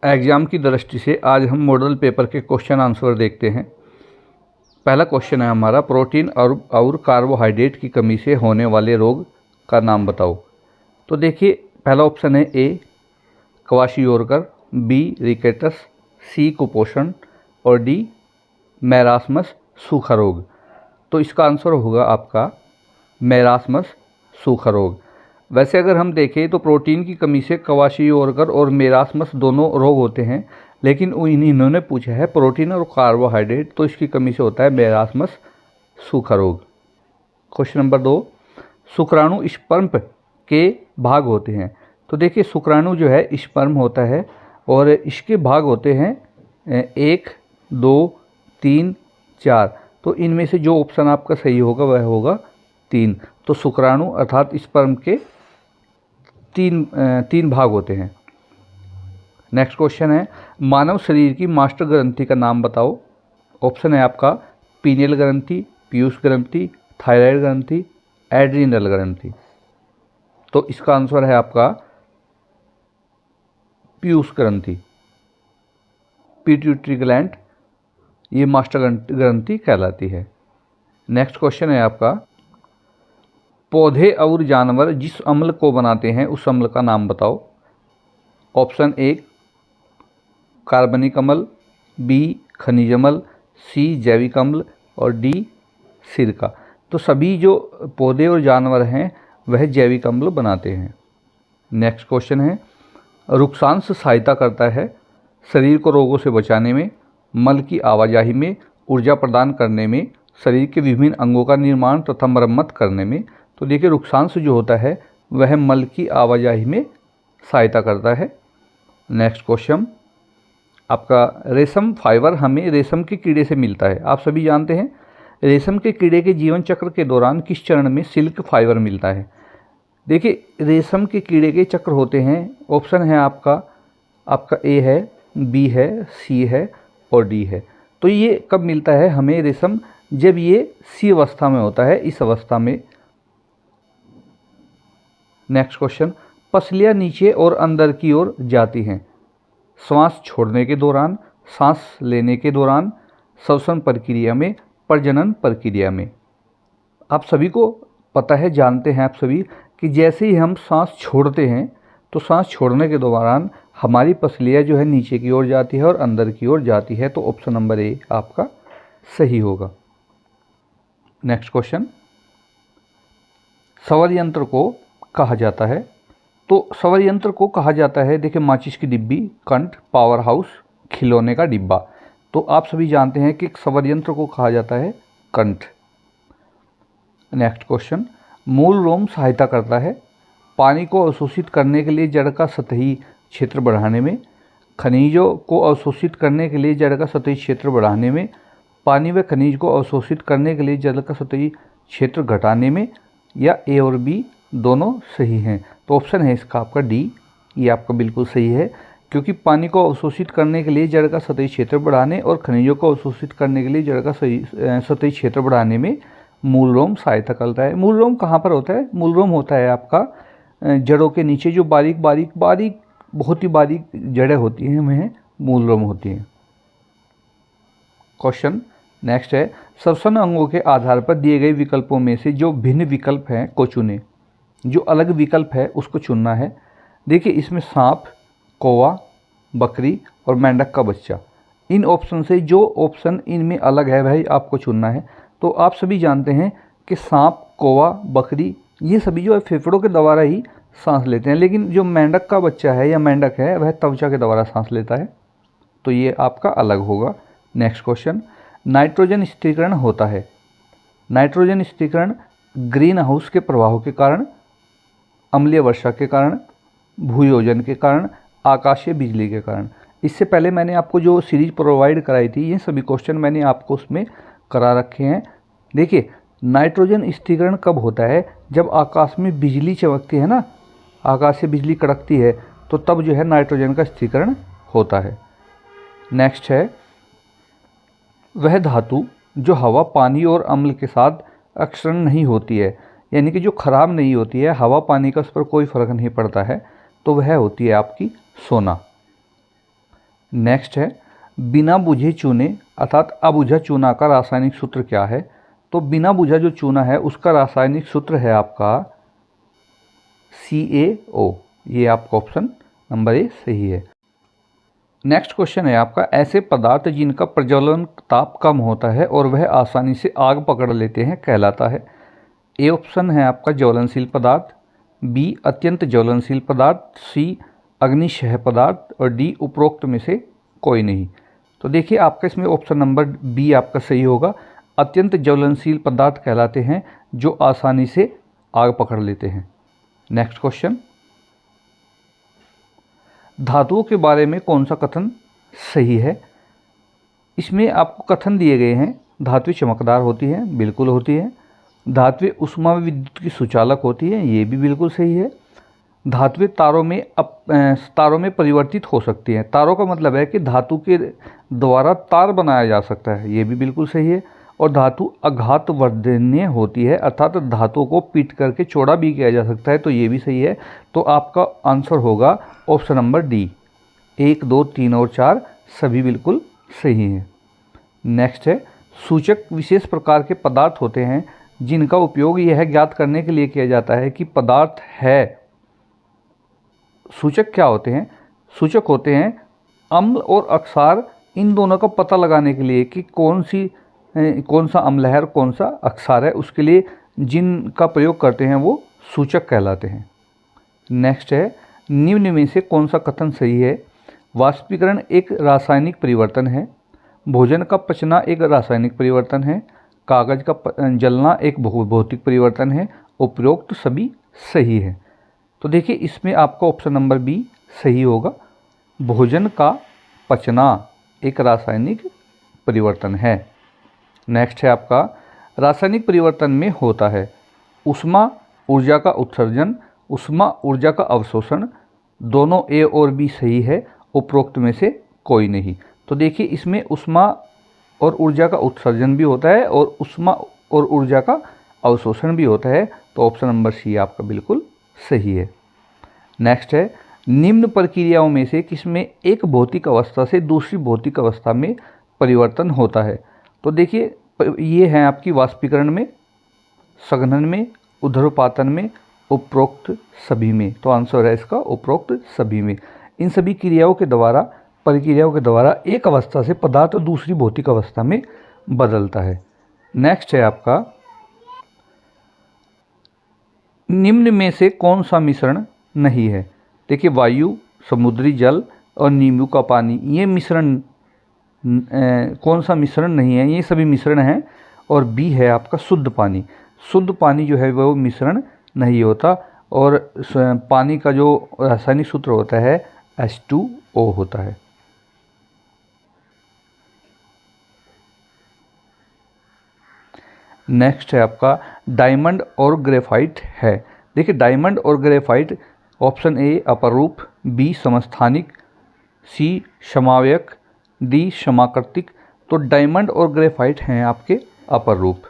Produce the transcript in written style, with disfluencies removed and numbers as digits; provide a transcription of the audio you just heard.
Exam की दृष्टि से आज हम मॉडल पेपर के क्वेश्चन आंसर देखते हैं। पहला क्वेश्चन है हमारा, प्रोटीन और कार्बोहाइड्रेट की कमी से होने वाले रोग का नाम बताओ। तो देखिए, पहला ऑप्शन है ए क्वाशियोरकर, बी रिकेटस, सी कुपोषण और डी मैरास्मस सूखा रोग। तो इसका आंसर होगा आपका मैरास्मस सूखा रोग। वैसे अगर हम देखें तो प्रोटीन की कमी से क्वाशियोरकर और मैरास्मस दोनों रोग होते हैं, लेकिन इन्होंने पूछा है प्रोटीन और कार्बोहाइड्रेट, तो इसकी कमी से होता है मैरास्मस सूखा रोग। क्वेश्चन नंबर 2, शुक्राणु स्पर्म के भाग होते हैं। तो देखिए, शुक्राणु जो है स्पर्म होता है और इसके भाग होते हैं 1, 2, 3, 4। तो इनमें से जो ऑप्शन आपका सही होगा वह होगा 3। तो शुक्राणु अर्थात स्पर्म के तीन भाग होते हैं। नेक्स्ट क्वेश्चन है, मानव शरीर की मास्टर ग्रंथि का नाम बताओ। ऑप्शन है आपका पीनियल ग्रंथि, पीयूष ग्रंथि, थायराइड ग्रंथि, एड्रिनल ग्रंथि। तो इसका आंसर है आपका पीयूष ग्रंथि, पिट्यूटरी ग्लैंड, ये मास्टर ग्रंथि कहलाती है। नेक्स्ट क्वेश्चन है आपका, पौधे और जानवर जिस अम्ल को बनाते हैं उस अम्ल का नाम बताओ। ऑप्शन ए कार्बनिक अम्ल, बी खनिज अम्ल, सी जैविक अम्ल और डी सिरका। तो सभी जो पौधे और जानवर हैं वह जैविक अम्ल बनाते हैं। नेक्स्ट क्वेश्चन है, रुक्षांश सहायता करता है शरीर को रोगों से बचाने में, मल की आवाजाही में, ऊर्जा प्रदान करने में, शरीर के विभिन्न अंगों का निर्माण तथा मरम्मत करने में। तो देखिए, रुक्षांश जो होता है वह मल की आवाजाही में सहायता करता है। नेक्स्ट क्वेश्चन आपका, रेशम फाइबर हमें रेशम के कीड़े से मिलता है। आप सभी जानते हैं रेशम के कीड़े के जीवन चक्र के दौरान किस चरण में सिल्क फाइबर मिलता है। देखिए, रेशम के कीड़े के चक्र होते हैं, ऑप्शन है आपका ए है, बी है, सी है और डी है। तो ये कब मिलता है हमें रेशम, जब ये सी अवस्था में होता है, इस अवस्था में। नेक्स्ट क्वेश्चन, पसलियाँ नीचे और अंदर की ओर जाती हैं श्वास छोड़ने के दौरान, सांस लेने के दौरान, श्वसन प्रक्रिया में, प्रजनन प्रक्रिया में। आप सभी को पता है, जानते हैं आप सभी कि जैसे ही हम सांस छोड़ते हैं तो सांस छोड़ने के दौरान हमारी पसलियाँ जो है नीचे की ओर जाती है और अंदर की ओर जाती है। तो ऑप्शन नंबर ए आपका सही होगा। नेक्स्ट क्वेश्चन, सवर यंत्र को कहा जाता है। तो सवर यंत्र को कहा जाता है, देखिए, माचिस की डिब्बी, कंठ, पावर हाउस, खिलौने का डिब्बा। तो आप सभी जानते हैं कि सवर यंत्र को कहा जाता है कंठ। नेक्स्ट क्वेश्चन, मूल रोम सहायता करता है पानी को अवशोषित करने के लिए जड़ का सतही क्षेत्र बढ़ाने में, खनिजों को अवशोषित करने के लिए जड़ का सतही क्षेत्र बढ़ाने में, पानी व खनिज को अवशोषित करने के लिए जड़ का सतही क्षेत्र घटाने में, या ए और बी दोनों सही हैं। तो ऑप्शन है इसका आपका डी, ये आपका बिल्कुल सही है, क्योंकि पानी को अवशोषित करने के लिए जड़ का सतही क्षेत्र बढ़ाने और खनिजों को अवशोषित करने के लिए जड़ का सतही क्षेत्र बढ़ाने में मूल रोम सहायता करता है। मूल रोम कहाँ पर होता है? मूल रोम होता है आपका जड़ों के नीचे, जो बारीक बहुत ही बारीक जड़ें होती हैं वह मूल रोम होती हैं। क्वेश्चन नेक्स्ट है, श्वसन अंगों के आधार पर दिए गए विकल्पों में से जो भिन्न विकल्प हैं को चुनें। जो अलग विकल्प है उसको चुनना है। देखिए, इसमें सांप, कौवा, बकरी और मेंढक का बच्चा, इन ऑप्शन से जो ऑप्शन इनमें अलग है वही आपको चुनना है। तो आप सभी जानते हैं कि सांप, कौवा, बकरी ये सभी जो है फेफड़ों के द्वारा ही सांस लेते हैं, लेकिन जो मेंढक का बच्चा है या मेंढक है वह त्वचा के द्वारा सांस लेता है। तो ये आपका अलग होगा। नेक्स्ट क्वेश्चन, नाइट्रोजन स्थिरीकरण होता है। नाइट्रोजन स्थिरीकरण ग्रीन हाउस के प्रभाव के कारण, अम्लीय वर्षा के कारण, भूयोजन के कारण, आकाशीय बिजली के कारण। इससे पहले मैंने आपको जो सीरीज प्रोवाइड कराई थी, ये सभी क्वेश्चन मैंने आपको उसमें करा रखे हैं। देखिए, नाइट्रोजन स्थिरीकरण कब होता है? जब आकाश में बिजली चमकती है ना, आकाश से बिजली कड़कती है, तो तब जो है नाइट्रोजन का स्थिरीकरण होता है। नेक्स्ट है, वह धातु जो हवा, पानी और अम्ल के साथ अक्षरण नहीं होती है, यानी कि जो खराब नहीं होती है, हवा पानी का उस पर कोई फर्क नहीं पड़ता है, तो वह होती है आपकी सोना। नेक्स्ट है बिना बुझे चूने अर्थात अबुझा चूना का रासायनिक सूत्र क्या है? तो बिना बुझा जो चूना है उसका रासायनिक सूत्र है आपका CaO। ये आपका ऑप्शन नंबर ए सही है। नेक्स्ट क्वेश्चन है आपका ऐसे पदार्थ जिनका प्रज्वलन ताप कम होता है और वह आसानी से आग पकड़ लेते हैं कहलाता है। ए ऑप्शन है आपका ज्वलनशील पदार्थ, बी अत्यंत ज्वलनशील पदार्थ, सी अग्निशह पदार्थ और डी उपरोक्त में से कोई नहीं। तो देखिए आपका इसमें ऑप्शन नंबर बी आपका सही होगा। अत्यंत ज्वलनशील पदार्थ कहलाते हैं जो आसानी से आग पकड़ लेते हैं। नेक्स्ट क्वेश्चन, धातुओं के बारे में कौन सा कथन सही है? इसमें आपको कथन दिए गए हैं। धातुएं चमकदार होती हैं, बिल्कुल होती है। धातुएं ऊष्मा व विद्युत की सुचालक होती हैं, ये भी बिल्कुल सही है। धातुएं तारों में परिवर्तित हो सकती हैं। तारों का मतलब है कि धातु के द्वारा तार बनाया जा सकता है, ये भी बिल्कुल सही है। और धातु आघातवर्धनीय होती है अर्थात धातु को पीट करके चौड़ा भी किया जा सकता है, तो ये भी सही है। तो आपका आंसर होगा ऑप्शन नंबर डी। 1, 2, 3 और 4 सभी बिल्कुल सही हैं। नेक्स्ट है सूचक विशेष प्रकार के पदार्थ होते हैं जिनका उपयोग यह ज्ञात करने के लिए किया जाता है कि पदार्थ है। सूचक क्या होते हैं? सूचक होते हैं अम्ल और अक्षार, इन दोनों का पता लगाने के लिए कि कौन सा अम्ल है और कौन सा अक्षार है, उसके लिए जिनका प्रयोग करते हैं वो सूचक कहलाते हैं। नेक्स्ट है निम्न में से कौन सा कथन सही है? वाष्पीकरण एक रासायनिक परिवर्तन है, भोजन का पचना एक रासायनिक परिवर्तन है, कागज का जलना एक भौतिक परिवर्तन है, उपरोक्त सभी सही है। तो देखिए इसमें आपका ऑप्शन नंबर बी सही होगा। भोजन का पचना एक रासायनिक परिवर्तन है। नेक्स्ट है आपका रासायनिक परिवर्तन में होता है ऊष्मा ऊर्जा का उत्सर्जन, ऊष्मा ऊर्जा का अवशोषण, दोनों ए और बी सही है, उपरोक्त में से कोई नहीं। तो देखिए इसमें ऊष्मा और ऊर्जा का उत्सर्जन भी होता है और ऊष्मा और ऊर्जा का अवशोषण भी होता है, तो ऑप्शन नंबर सी आपका बिल्कुल सही है। नेक्स्ट है निम्न प्रक्रियाओं में से किसमें एक भौतिक अवस्था से दूसरी भौतिक अवस्था में परिवर्तन होता है? तो देखिए ये है आपकी वाष्पीकरण में, संघनन में, ऊर्ध्वपातन में, उपरोक्त सभी में। तो आंसर है इसका उपरोक्त सभी में। इन सभी प्रक्रियाओं के द्वारा एक अवस्था से पदार्थ दूसरी भौतिक अवस्था में बदलता है। नेक्स्ट है आपका निम्न में से कौन सा मिश्रण नहीं है? देखिए वायु, समुद्री जल और नींबू का पानी, ये मिश्रण कौन सा मिश्रण नहीं है? ये सभी मिश्रण हैं। और बी है आपका शुद्ध पानी। शुद्ध पानी जो है वो मिश्रण नहीं होता और पानी का जो रासायनिक सूत्र होता है H2O होता है। नेक्स्ट है आपका डायमंड और ग्रेफाइट है। देखिए डायमंड और ग्रेफाइट ऑप्शन ए अपरूप, बी समस्थानिक, सी समावयक, डी समाकृतिक। तो डायमंड और ग्रेफाइट हैं आपके अपर रूप।